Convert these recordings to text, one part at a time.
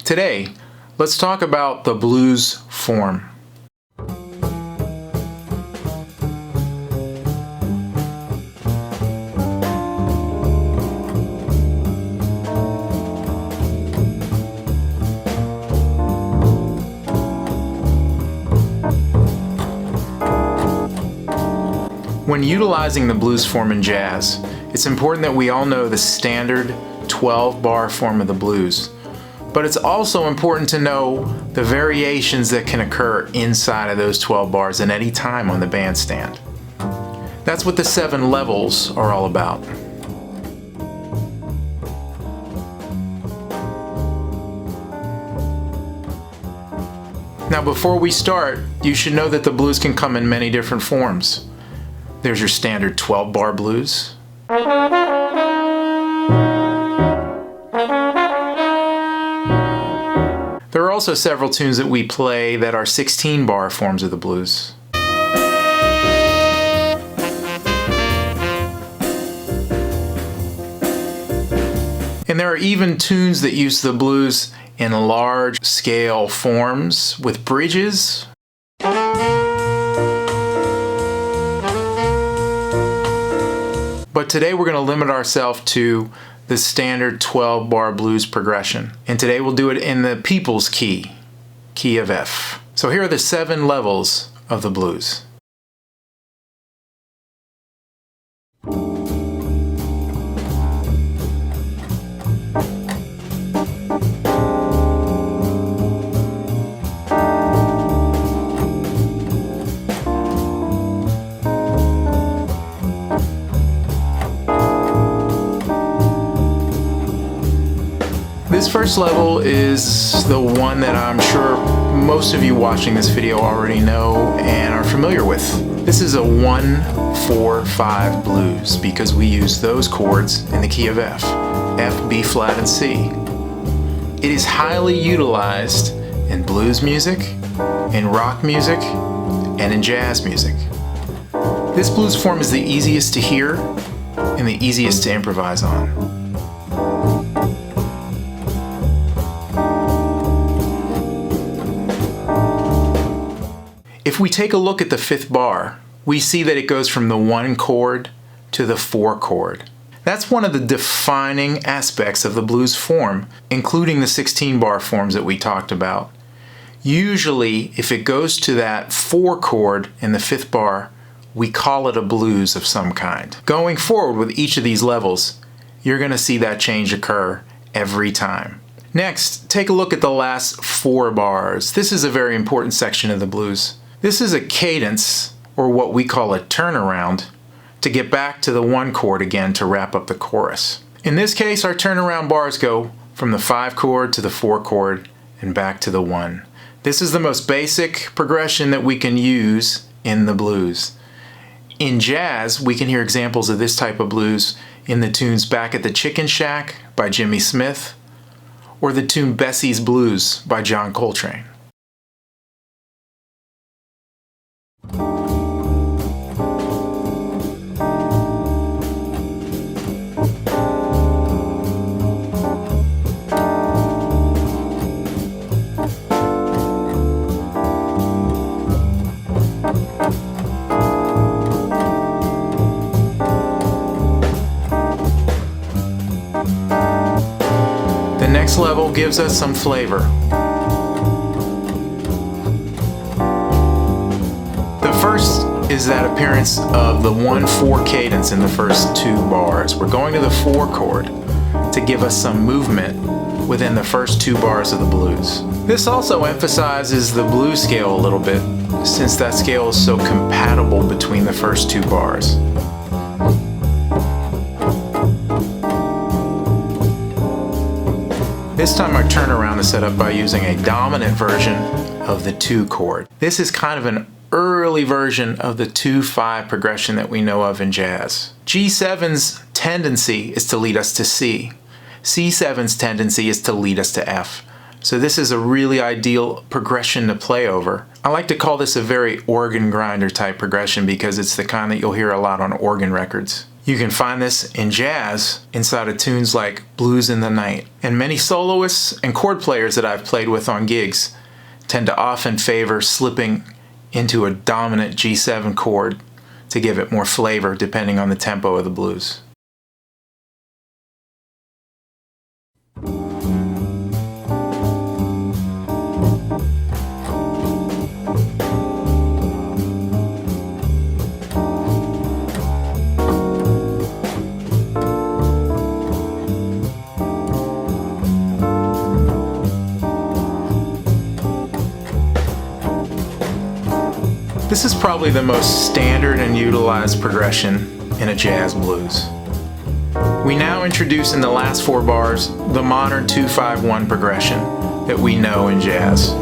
Today, let's talk about the blues form. When utilizing the blues form in jazz, it's important that we all know the standard 12-bar form of the blues. But it's also important to know the variations that can occur inside of those 12 bars at any time on the bandstand. That's what the 7 levels are all about. Now before we start, you should know that the blues can come in many different forms. There's your standard 12-bar blues. There are also several tunes that we play that are 16-bar forms of the blues. And there are even tunes that use the blues in large-scale forms with bridges. But today we're going to limit ourselves to the standard 12-bar blues progression. And today we'll do it in the people's key of F. So here are the 7 levels of the blues. This first level is the one that I'm sure most of you watching this video already know and are familiar with. This is a 1-4-5 blues because we use those chords in the key of F. F, B flat, and C. It is highly utilized in blues music, in rock music, and in jazz music. This blues form is the easiest to hear and the easiest to improvise on. If we take a look at the 5th bar, we see that it goes from the 1 chord to the 4 chord. That's one of the defining aspects of the blues form, including the 16-bar forms that we talked about. Usually, if it goes to that 4 chord in the 5th bar, we call it a blues of some kind. Going forward with each of these levels, you're going to see that change occur every time. Next, take a look at the last 4 bars. This is a very important section of the blues. This is a cadence, or what we call a turnaround, to get back to the 1 chord again to wrap up the chorus. In this case, our turnaround bars go from the 5 chord to the 4 chord and back to the 1. This is the most basic progression that we can use in the blues. In jazz, we can hear examples of this type of blues in the tunes Back at the Chicken Shack by Jimmy Smith, or the tune Bessie's Blues by John Coltrane. The next level gives us some flavor. The first is that appearance of the 1-4 cadence in the first 2 bars. We're going to the 4 chord to give us some movement within the first 2 bars of the blues. This also emphasizes the blues scale a little bit, since that scale is so compatible between the first 2 bars. This time our turnaround is set up by using a dominant version of the 2 chord. This is kind of an early version of the 2-5 progression that we know of in jazz. G7's tendency is to lead us to C. C7's tendency is to lead us to F. So this is a really ideal progression to play over. I like to call this a very organ grinder type progression because it's the kind that you'll hear a lot on organ records. You can find this in jazz inside of tunes like Blues in the Night. And many soloists and chord players that I've played with on gigs tend to often favor slipping into a dominant G7 chord to give it more flavor depending on the tempo of the blues. This is probably the most standard and utilized progression in a jazz blues. We now introduce in the last 4 bars the modern 2-5-1 progression that we know in jazz.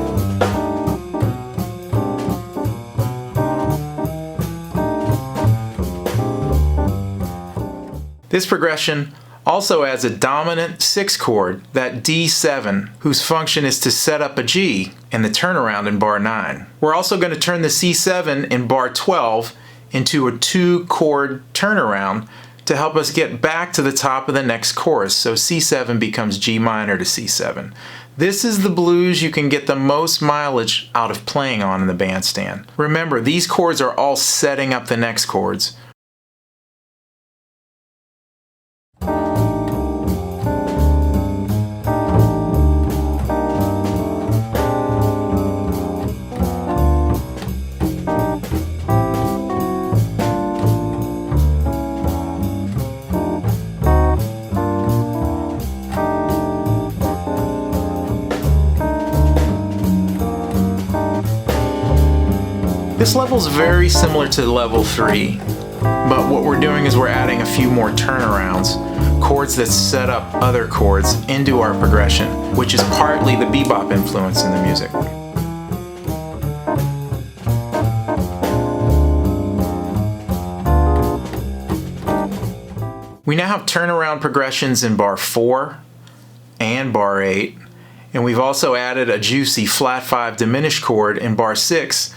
This progression also adds a dominant 6 chord, that D7, whose function is to set up a G and the turnaround in bar 9. We're also going to turn the C7 in bar 12 into a 2 chord turnaround to help us get back to the top of the next chorus, so C7 becomes G minor to C7. This is the blues you can get the most mileage out of playing on in the bandstand. Remember, these chords are all setting up the next chords. This level is very similar to level 3, but what we're doing is we're adding a few more turnarounds, chords that set up other chords into our progression, which is partly the bebop influence in the music. We now have turnaround progressions in bar 4 and bar 8, and we've also added a juicy flat 5 diminished chord in bar 6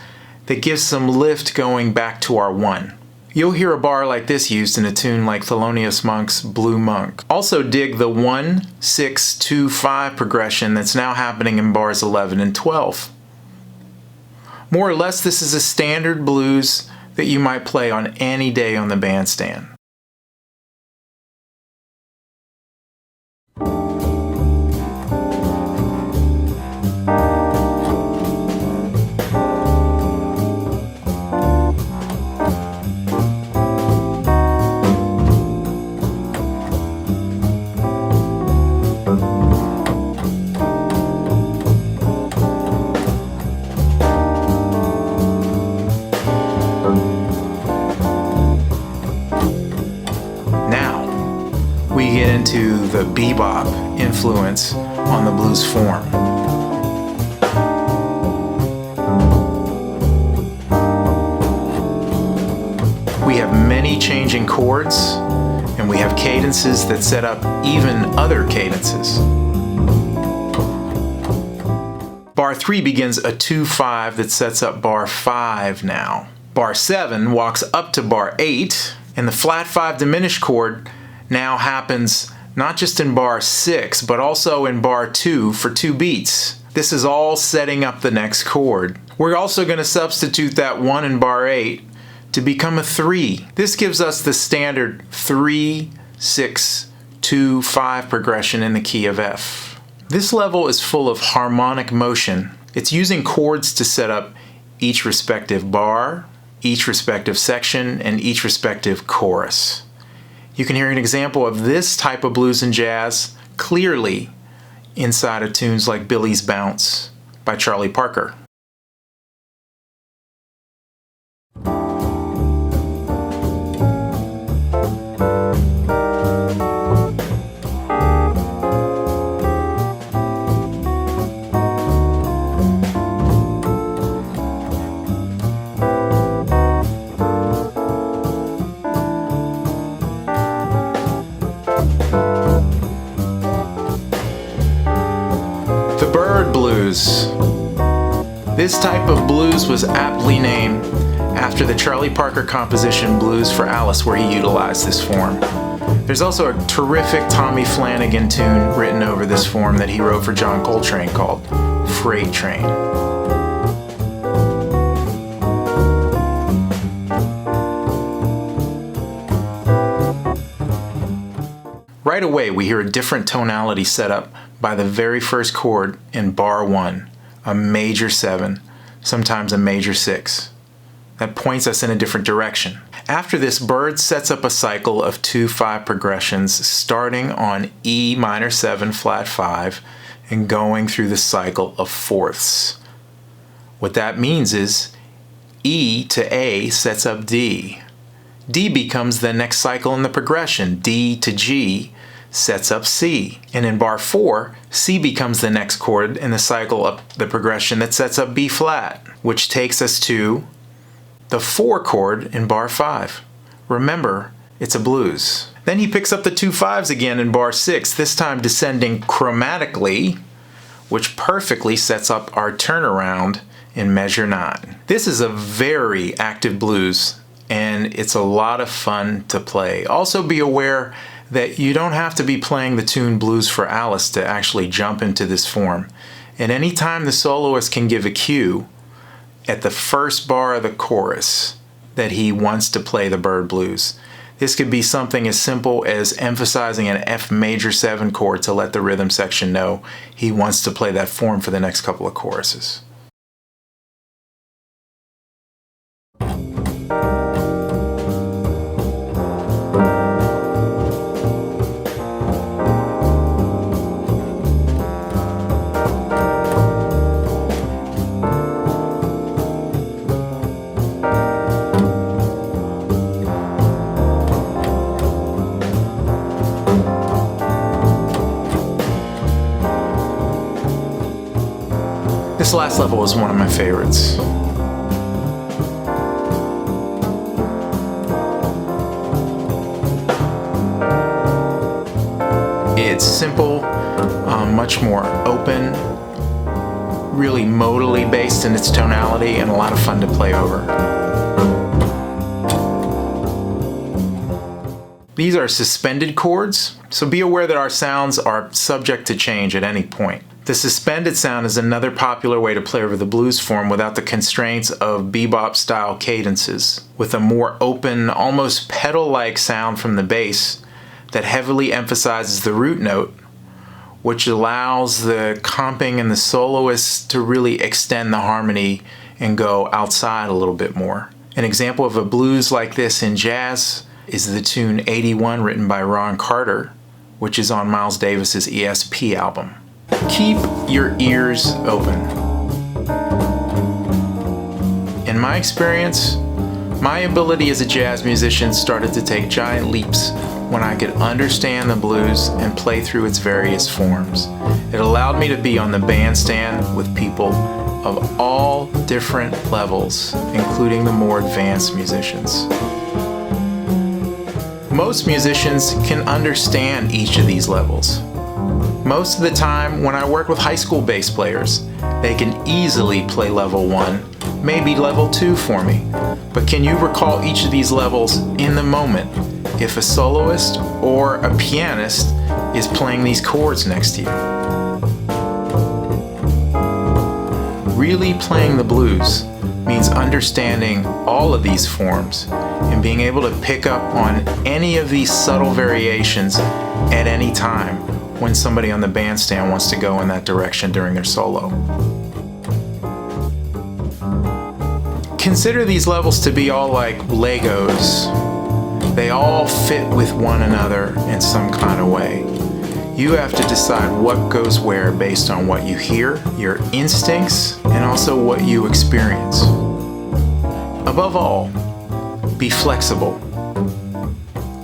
that gives some lift going back to our 1. You'll hear a bar like this used in a tune like Thelonious Monk's Blue Monk. Also dig the 1-6-2-5 progression that's now happening in bars 11 and 12. More or less, this is a standard blues that you might play on any day on the bandstand. We get into the bebop influence on the blues form. We have many changing chords, and we have cadences that set up even other cadences. Bar 3 begins a 2-5 that sets up bar 5 now. Bar 7 walks up to bar 8, and the flat 5 diminished chord now happens not just in bar 6, but also in bar 2 for 2 beats. This is all setting up the next chord. We're also going to substitute that 1 in bar 8 to become a 3. This gives us the standard 3-6-2-5 progression in the key of F. This level is full of harmonic motion. It's using chords to set up each respective bar, each respective section, and each respective chorus. You can hear an example of this type of blues and jazz clearly inside of tunes like Billy's Bounce by Charlie Parker. Blues. This type of blues was aptly named after the Charlie Parker composition Blues for Alice, where he utilized this form. There's also a terrific Tommy Flanagan tune written over this form that he wrote for John Coltrane called Freight Train. Right away, we hear a different tonality set up by the very first chord in bar 1, a major 7, sometimes a major 6. That points us in a different direction. After this, Bird sets up a cycle of 2/5 progressions starting on E minor 7 flat 5 and going through the cycle of fourths. What that means is E to A sets up D. D becomes the next cycle in the progression. D to G sets up C. And in bar 4, C becomes the next chord in the cycle of the progression that sets up B flat, which takes us to the 4 chord in bar 5. Remember, it's a blues. Then he picks up the 2 5s again in bar 6, this time descending chromatically, which perfectly sets up our turnaround in measure 9. This is a very active blues, and it's a lot of fun to play. Also be aware that you don't have to be playing the tune Blues for Alice to actually jump into this form. At any time the soloist can give a cue at the first bar of the chorus that he wants to play the Bird Blues. This could be something as simple as emphasizing an F major 7 chord to let the rhythm section know he wants to play that form for the next couple of choruses. This last level is one of my favorites. It's simple, much more open, really modally based in its tonality, and a lot of fun to play over. These are suspended chords, so be aware that our sounds are subject to change at any point. The suspended sound is another popular way to play over the blues form without the constraints of bebop style cadences, with a more open, almost pedal-like sound from the bass that heavily emphasizes the root note, which allows the comping and the soloist to really extend the harmony and go outside a little bit more. An example of a blues like this in jazz is the tune 81 written by Ron Carter, which is on Miles Davis's ESP album. Keep your ears open. In my experience, my ability as a jazz musician started to take giant leaps when I could understand the blues and play through its various forms. It allowed me to be on the bandstand with people of all different levels, including the more advanced musicians. Most musicians can understand each of these levels. Most of the time, when I work with high school bass players, they can easily play level 1, maybe level 2 for me. But can you recall each of these levels in the moment if a soloist or a pianist is playing these chords next to you? Really playing the blues means understanding all of these forms and being able to pick up on any of these subtle variations at any time when somebody on the bandstand wants to go in that direction during their solo. Consider these levels to be all like Legos. They all fit with one another in some kind of way. You have to decide what goes where based on what you hear, your instincts, and also what you experience. Above all, be flexible.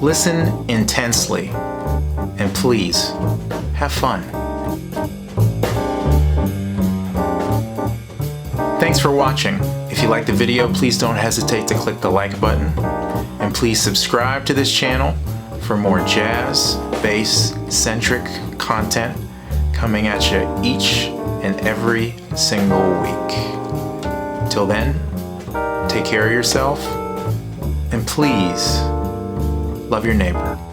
Listen intensely, and please, have fun. Thanks for watching. If you liked the video, please don't hesitate to click the like button. And please subscribe to this channel for more jazz, bass-centric content coming at you each and every single week. Till then, take care of yourself, and please love your neighbor.